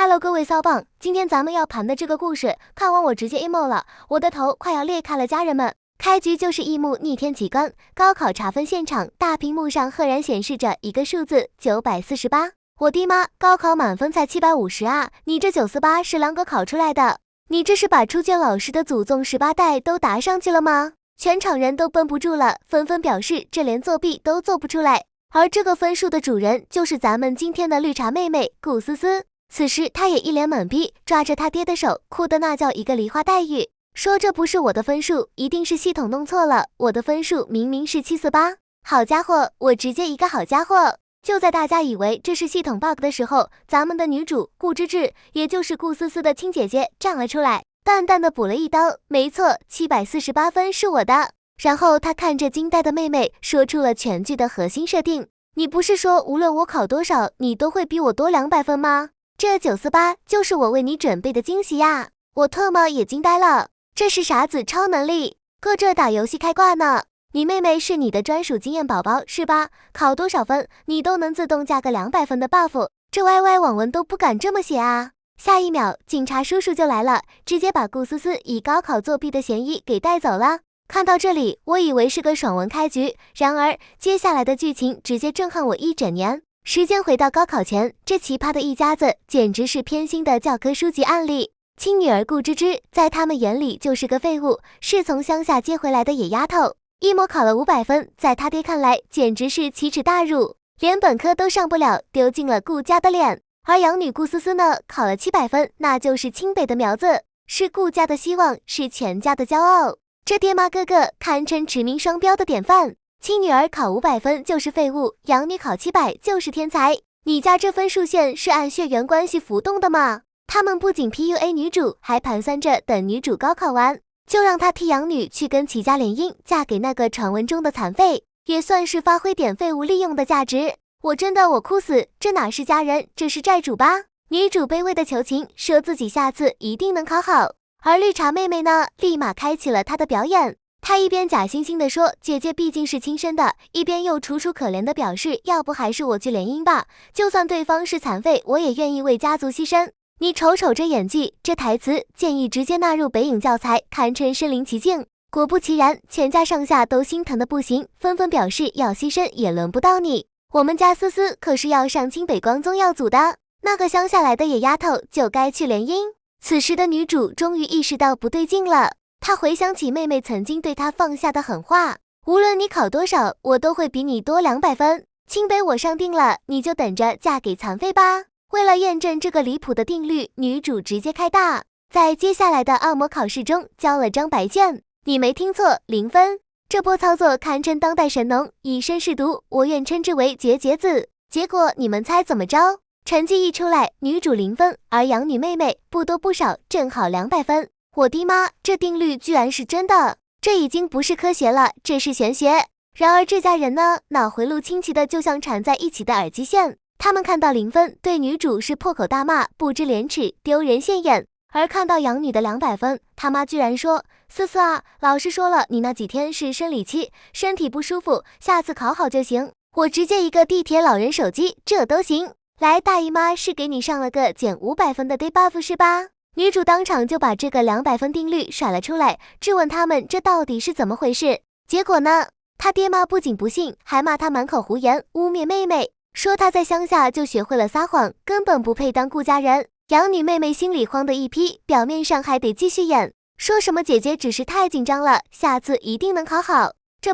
Hello， 各位骚棒，今天咱们要盘的这个故事，看完我直接 emo 了，我的头快要裂开了，家人们。开局就是一幕逆天奇观，高考查分现场，大屏幕上赫然显示着一个数字948。我的妈，高考满分才750啊！你这948是啷个考出来的？你这是把出卷老师的祖宗18代都答上去了吗？全场人都绷不住了，纷纷表示这连作弊都做不出来。而这个分数的主人就是咱们今天的绿茶妹妹顾思思。此时她也一脸懵逼，抓着她爹的手，哭的那叫一个梨花带雨，说这不是我的分数，一定是系统弄错了，我的分数明明是748。好家伙，我直接一个好家伙！就在大家以为这是系统 bug 的时候，咱们的女主顾芝芝，也就是顾思思的亲姐姐站了出来，淡淡的补了一刀，没错，748分是我的。然后她看着惊呆的妹妹，说出了全剧的核心设定，你不是说无论我考多少，你都会比我多200分吗？这948就是我为你准备的惊喜呀！我特么也惊呆了，这是啥子超能力？搁这打游戏开挂呢？你妹妹是你的专属经验宝宝是吧？考多少分你都能自动加个200分的 buff， 这歪歪网文都不敢这么写啊！下一秒警察叔叔就来了，直接把顾思思以高考作弊的嫌疑给带走了。看到这里，我以为是个爽文开局，然而接下来的剧情直接震撼我一整年。时间回到高考前，这奇葩的一家子简直是偏心的教科书级案例。亲女儿顾芝芝在他们眼里就是个废物，是从乡下接回来的野丫头，一模考了500分，在他爹看来简直是奇耻大辱，连本科都上不了，丢尽了顾家的脸。而养女顾思思呢，考了700分，那就是清北的苗子，是顾家的希望，是全家的骄傲，这爹妈哥哥堪称驰名双标的典范。亲女儿考500分就是废物，养女考700就是天才。你家这分数线是按血缘关系浮动的吗？他们不仅 PUA 女主，还盘算着等女主高考完，就让她替养女去跟齐家联姻，嫁给那个传闻中的残废，也算是发挥点废物利用的价值。我哭死，这哪是家人，这是债主吧？女主卑微的求情，说自己下次一定能考好，而绿茶妹妹呢，立马开启了她的表演。他一边假惺惺地说姐姐毕竟是亲生的，一边又楚楚可怜地表示要不还是我去联姻吧，就算对方是残废，我也愿意为家族牺牲。你瞅瞅这演技，这台词建议直接纳入北影教材，堪称身临其境。果不其然，全家上下都心疼的不行，纷纷表示要牺牲也轮不到你，我们家思思可是要上清北光宗耀祖的，那个乡下来的野丫头就该去联姻。此时的女主终于意识到不对劲了，她回想起妹妹曾经对她放下的狠话，无论你考多少，我都会比你多200分。清北我上定了，你就等着嫁给残废吧。为了验证这个离谱的定律，女主直接开大，在接下来的按摩考试中交了张白卷。你没听错，0分。这波操作堪称当代神农，以身试毒，我愿称之为绝节子。结果你们猜怎么着？成绩一出来，女主0分，而养女妹妹不多不少，正好200分。我的妈，这定律居然是真的，这已经不是科学了，这是玄学。然而这家人呢，脑回路清奇的就像缠在一起的耳机线，他们看到0分，对女主是破口大骂，不知廉耻，丢人现眼。而看到养女的200分，他妈居然说，思思啊，老师说了，你那几天是生理期，身体不舒服，下次考好就行。我直接一个地铁老人手机，这都行。来，大姨妈是给你上了个减500分的 day buff 是吧？女主当场就把这个200分定律甩了出来，质问他们这到底是怎么回事。结果呢，他爹妈不仅不信，还骂他满口胡言，污蔑妹妹，说他在乡下就学会了撒谎，根本不配当顾家人。养女妹妹心里慌的一批，表面上还得继续演，说什么姐姐只是太紧张了，下次一定能考好。这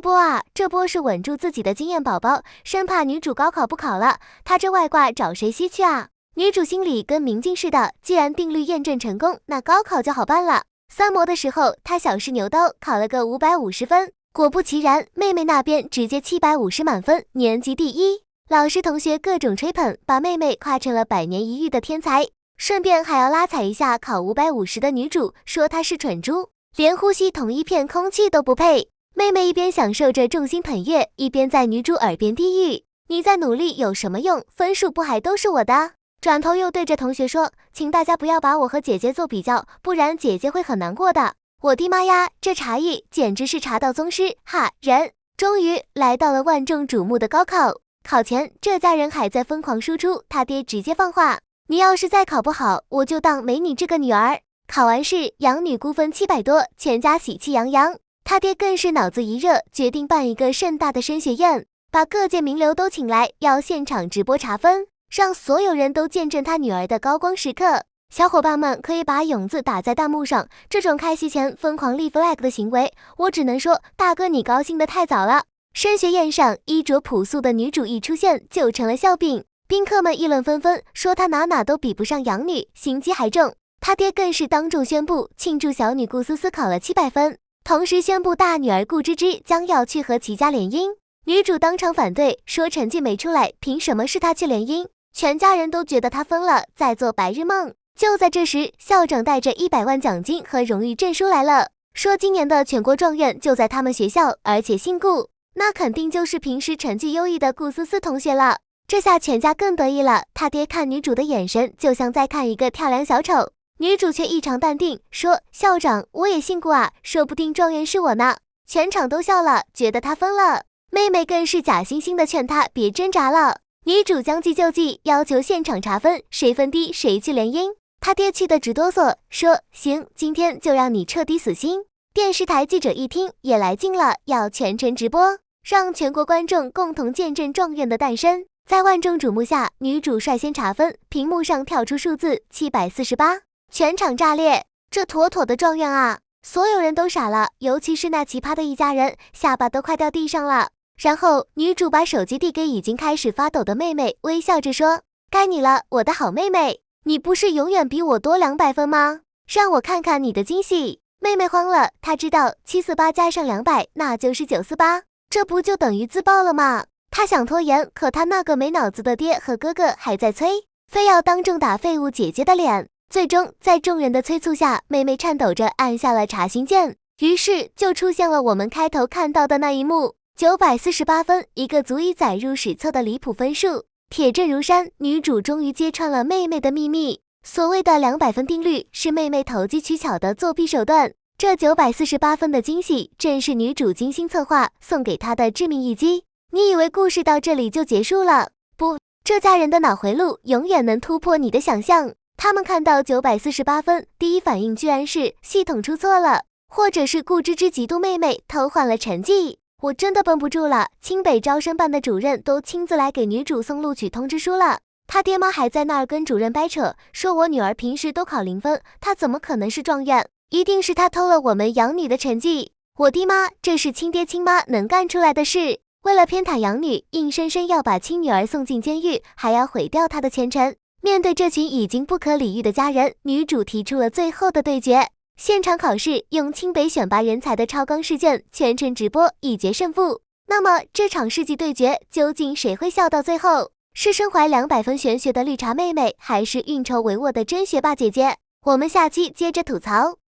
波是稳住自己的经验宝宝，生怕女主高考不考了，他这外挂找谁吸去啊？女主心里跟明镜似的，既然定律验证成功，那高考就好办了。3模的时候，她小试牛刀，考了个550分。果不其然，妹妹那边直接750满分，年级第一。老师同学各种吹捧，把妹妹夸成了100年一遇的天才，顺便还要拉踩一下考550的女主，说她是蠢猪，连呼吸同一片空气都不配。妹妹一边享受着众星捧月，一边在女主耳边低语，你再努力有什么用，分数不还都是我的？转头又对着同学说，请大家不要把我和姐姐做比较，不然姐姐会很难过的。我的妈呀，这茶艺简直是茶道宗师哈人！终于来到了万众瞩目的高考，考前这家人还在疯狂输出，他爹直接放话，你要是再考不好，我就当没你这个女儿。考完试，养女估分700多，全家喜气洋洋。他爹更是脑子一热，决定办一个盛大的升学宴，把各界名流都请来，要现场直播查分，让所有人都见证他女儿的高光时刻。小伙伴们可以把勇字打在弹幕上，这种开席前疯狂立 flag 的行为，我只能说，大哥你高兴得太早了。升学宴上，衣着朴素的女主一出现就成了笑柄，宾客们议论纷纷，说她哪都比不上养女，心机还重。他爹更是当众宣布庆祝小女顾思思考了700分，同时宣布大女儿顾芝芝将要去和齐家联姻。女主当场反对，说成绩没出来，凭什么是她去联姻？全家人都觉得她疯了，在做白日梦。就在这时，校长带着100万奖金和荣誉证书来了，说今年的全国状元就在他们学校，而且姓顾，那肯定就是平时成绩优异的顾思思同学了。这下全家更得意了，他爹看女主的眼神就像在看一个跳梁小丑，女主却异常淡定，说校长我也姓顾啊，说不定状元是我呢。全场都笑了，觉得她疯了。妹妹更是假惺惺的劝她别挣扎了。女主将计就计，要求现场查分，谁分低谁去联姻。他爹气得直哆嗦，说行，今天就让你彻底死心。电视台记者一听也来劲了，要全程直播，让全国观众共同见证状元的诞生。在万众瞩目下，女主率先查分，屏幕上跳出数字748，全场炸裂，这妥妥的状元啊！所有人都傻了，尤其是那奇葩的一家人，下巴都快掉地上了。然后女主把手机递给已经开始发抖的妹妹，微笑着说，该你了，我的好妹妹，你不是永远比我多200分吗？让我看看你的惊喜。妹妹慌了，她知道748加上200那就是948，这不就等于自爆了吗？她想拖延，可她那个没脑子的爹和哥哥还在催，非要当众打废物姐姐的脸。最终在众人的催促下，妹妹颤抖着按下了查询键，于是就出现了我们开头看到的那一幕，948分，一个足以载入史册的离谱分数。铁证如山，女主终于揭穿了妹妹的秘密。所谓的200分定律是妹妹投机取巧的作弊手段，这948分的惊喜正是女主精心策划送给她的致命一击。你以为故事到这里就结束了？不，这家人的脑回路永远能突破你的想象。他们看到948分，第一反应居然是系统出错了，或者是顾芝芝嫉妒妹妹偷换了成绩。我真的绷不住了，清北招生办的主任都亲自来给女主送录取通知书了。他爹妈还在那儿跟主任掰扯，说我女儿平时都考0分，她怎么可能是状元？一定是她偷了我们养女的成绩。我的妈，这是亲爹亲妈能干出来的事！为了偏袒养女，硬生生要把亲女儿送进监狱，还要毁掉她的前程。面对这群已经不可理喻的家人，女主提出了最后的对决。现场考试，用清北选拔人才的超纲试卷全程直播，以决胜负。那么这场世纪对决，究竟谁会笑到最后？是身怀200分玄学的绿茶妹妹，还是运筹帷幄的真学霸姐姐？我们下期接着吐槽。